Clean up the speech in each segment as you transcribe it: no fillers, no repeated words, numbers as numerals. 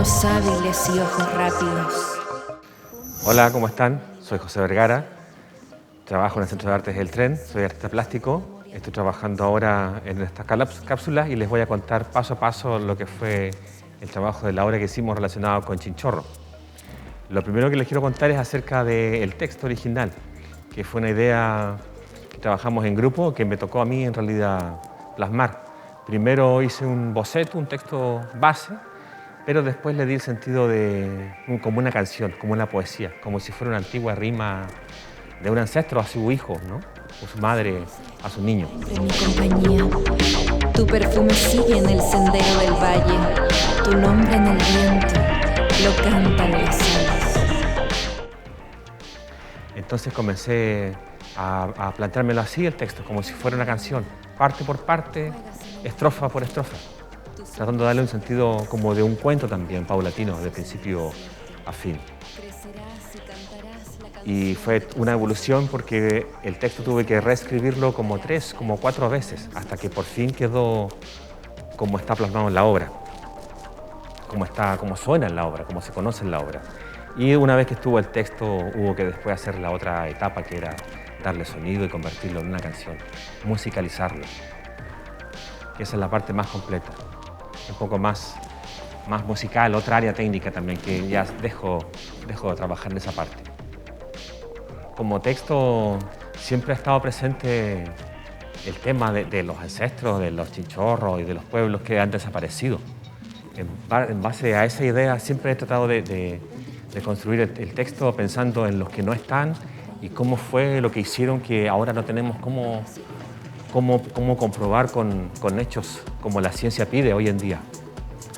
Manos hábiles y ojos rápidos. Hola, ¿cómo están? Soy José Vergara, trabajo en el Centro de Artes del Tren, soy artista plástico. Estoy trabajando ahora en estas cápsulas y les voy a contar paso a paso lo que fue el trabajo de la obra que hicimos relacionado con Chinchorro. Lo primero que les quiero contar es acerca del texto original, que fue una idea que trabajamos en grupo, que me tocó a mí en realidad plasmar. Primero hice un boceto, un texto base, pero después le di el sentido como una canción, como una poesía, como si fuera una antigua rima de un ancestro a su hijo, ¿no? O su madre a su niño. De mi compañía, tu perfume sigue en el sendero del valle, tu nombre en el viento, lo cantan las aves. Entonces comencé a planteármelo así el texto, como si fuera una canción, parte por parte, estrofa por estrofa, tratando de darle un sentido como de un cuento también, paulatino, de principio a fin. Y fue una evolución porque el texto tuve que reescribirlo como 3, como 4 veces, hasta que por fin quedó como está plasmado en la obra, como suena en la obra, como se conoce en la obra. Y una vez que estuvo el texto, hubo que después hacer la otra etapa, que era darle sonido y convertirlo en una canción, musicalizarlo, que esa es la parte más completa, un poco más musical, otra área técnica también, que ya dejo de trabajar en esa parte. Como texto siempre ha estado presente el tema de los ancestros, de los chinchorros y de los pueblos que han desaparecido. En base a esa idea siempre he tratado de construir el texto pensando en los que no están y cómo fue lo que hicieron que ahora no tenemos cómo comprobar con hechos como la ciencia pide hoy en día.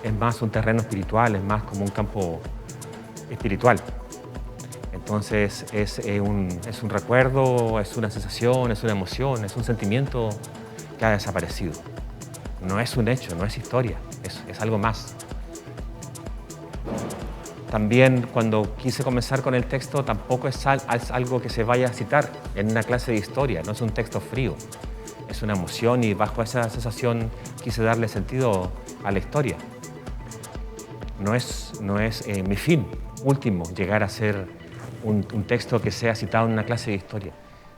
Es más un terreno espiritual, es más como un campo espiritual. Entonces es un recuerdo, es una sensación, es una emoción, es un sentimiento que ha desaparecido. No es un hecho, no es historia, es algo más. También cuando quise comenzar con el texto tampoco es algo que se vaya a citar en una clase de historia, no es un texto frío, es una emoción y bajo esa sensación quise darle sentido a la historia. No es mi fin último llegar a ser un texto que sea citado en una clase de historia,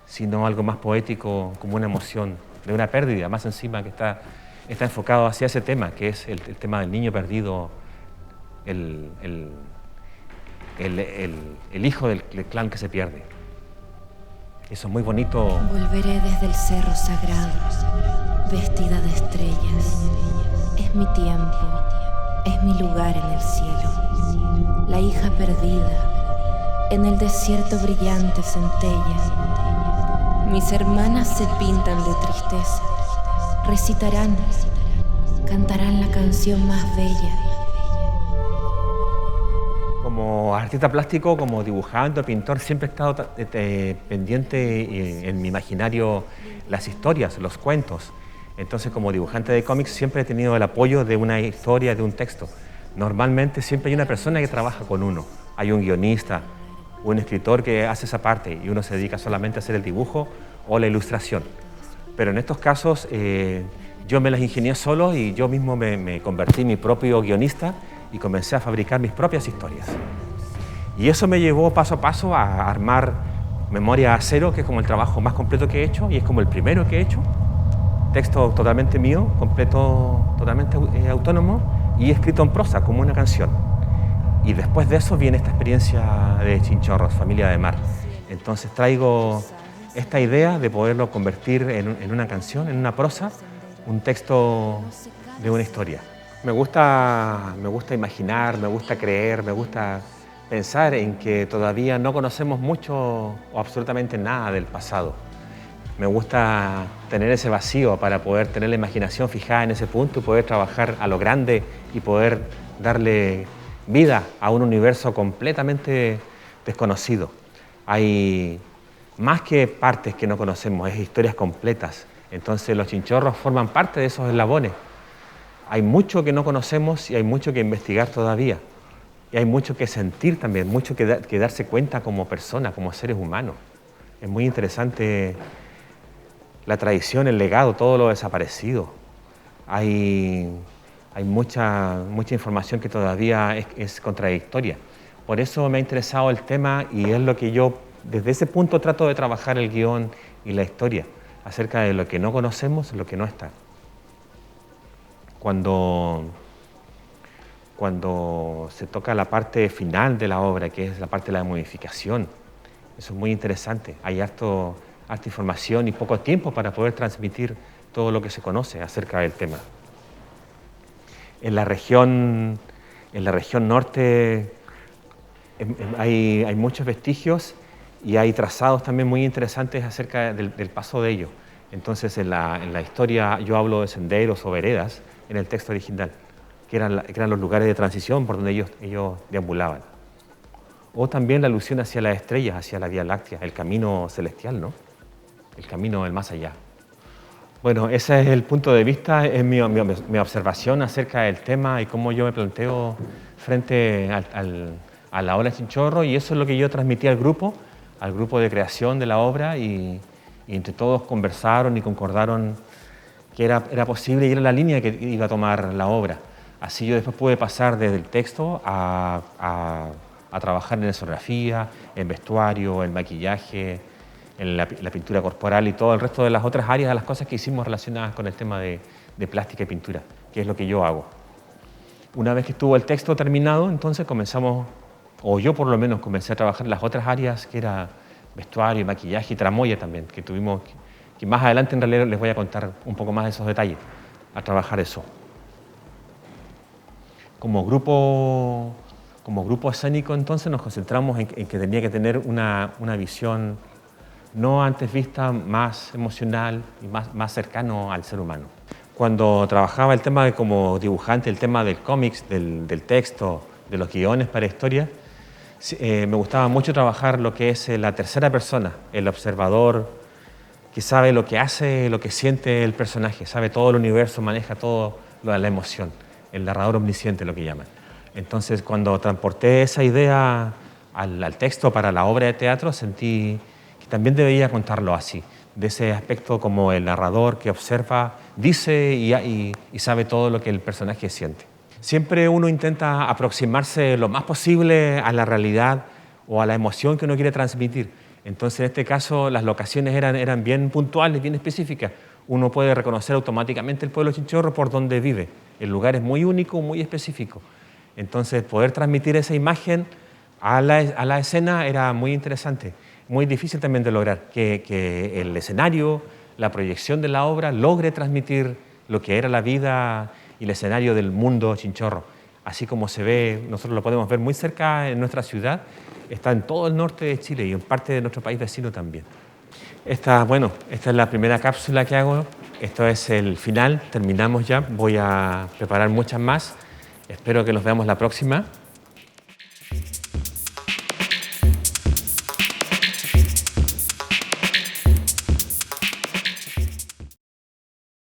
sino algo más poético, como una emoción de una pérdida, más encima que está enfocado hacia ese tema, que es el tema del niño perdido, el hijo del clan que se pierde. Eso es muy bonito. Volveré desde el cerro sagrado, vestida de estrellas. Es mi tiempo, es mi lugar en el cielo. La hija perdida, en el desierto brillante centella. Mis hermanas se pintan de tristeza, recitarán, cantarán la canción más bella. Como artista plástico, como dibujante, pintor, siempre he estado pendiente en mi imaginario las historias, los cuentos. Entonces, como dibujante de cómics, siempre he tenido el apoyo de una historia, de un texto. Normalmente siempre hay una persona que trabaja con uno. Hay un guionista, un escritor que hace esa parte y uno se dedica solamente a hacer el dibujo o la ilustración. Pero en estos casos yo me las ingenié solo y yo mismo me convertí en mi propio guionista y comencé a fabricar mis propias historias. Y eso me llevó paso a paso a armar Memoria Cero, que es como el trabajo más completo que he hecho y es como el primero que he hecho. Texto totalmente mío, completo, totalmente autónomo y escrito en prosa, como una canción. Y después de eso viene esta experiencia de Chinchorros, Familia de Mar. Entonces traigo esta idea de poderlo convertir en una canción, en una prosa, un texto de una historia. Me gusta imaginar, me gusta creer, me gusta pensar en que todavía no conocemos mucho o absolutamente nada del pasado. Me gusta tener ese vacío para poder tener la imaginación fijada en ese punto y poder trabajar a lo grande y poder darle vida a un universo completamente desconocido. Hay más que partes que no conocemos, es historias completas. Entonces los chinchorros forman parte de esos eslabones. Hay mucho que no conocemos y hay mucho que investigar todavía. Y hay mucho que sentir también, mucho que darse cuenta como persona, como seres humanos. Es muy interesante la tradición, el legado, todo lo desaparecido. Hay hay mucha información que todavía es contradictoria. Por eso me ha interesado el tema y es lo que yo, desde ese punto, trato de trabajar el guión y la historia, acerca de lo que no conocemos, lo que no está. Cuando se toca la parte final de la obra, que es la parte de la modificación, eso es muy interesante. Hay harta información y poco tiempo para poder transmitir todo lo que se conoce acerca del tema. En la región norte hay muchos vestigios y hay trazados también muy interesantes acerca del paso de ellos. Entonces, en la historia yo hablo de senderos o veredas en el texto original, que eran los lugares de transición por donde ellos deambulaban. O también la alusión hacia las estrellas, hacia la Vía Láctea, el camino celestial, ¿no? El camino del más allá. Bueno, ese es el punto de vista, es mi observación acerca del tema y cómo yo me planteo frente a la obra Chinchorro, y eso es lo que yo transmití al grupo de creación de la obra, y entre todos conversaron y concordaron que era posible y era la línea que iba a tomar la obra. Así yo después pude pasar desde el texto a trabajar en escenografía, en vestuario, en maquillaje, en la pintura corporal y todo el resto de las otras áreas de las cosas que hicimos relacionadas con el tema de plástica y pintura, que es lo que yo hago. Una vez que estuvo el texto terminado, entonces comenzamos, o yo por lo menos comencé a trabajar en las otras áreas, que era vestuario, maquillaje y tramoya también, que tuvimos, que más adelante en realidad les voy a contar un poco más de esos detalles, a trabajar eso. Como grupo escénico, entonces nos concentramos en que tenía que tener una visión no antes vista, más emocional y más cercano al ser humano. Cuando trabajaba el tema como dibujante, el tema del cómics, del texto, de los guiones para historia, me gustaba mucho trabajar lo que es la tercera persona, el observador que sabe lo que hace, lo que siente el personaje, sabe todo el universo, maneja todo lo de la emoción, el narrador omnisciente, lo que llaman. Entonces, cuando transporté esa idea al texto para la obra de teatro, sentí que también debería contarlo así, de ese aspecto como el narrador que observa, dice y sabe todo lo que el personaje siente. Siempre uno intenta aproximarse lo más posible a la realidad o a la emoción que uno quiere transmitir. Entonces, en este caso, las locaciones eran bien puntuales, bien específicas. Uno puede reconocer automáticamente el pueblo Chinchorro por donde vive. El lugar es muy único, muy específico. Entonces, poder transmitir esa imagen a la escena era muy interesante. Muy difícil también de lograr, que el escenario, la proyección de la obra logre transmitir lo que era la vida y el escenario del mundo Chinchorro. Así como se ve, nosotros lo podemos ver muy cerca en nuestra ciudad, está en todo el norte de Chile y en parte de nuestro país vecino también. Esta es la primera cápsula que hago, esto es el final, terminamos ya, voy a preparar muchas más, espero que los veamos la próxima.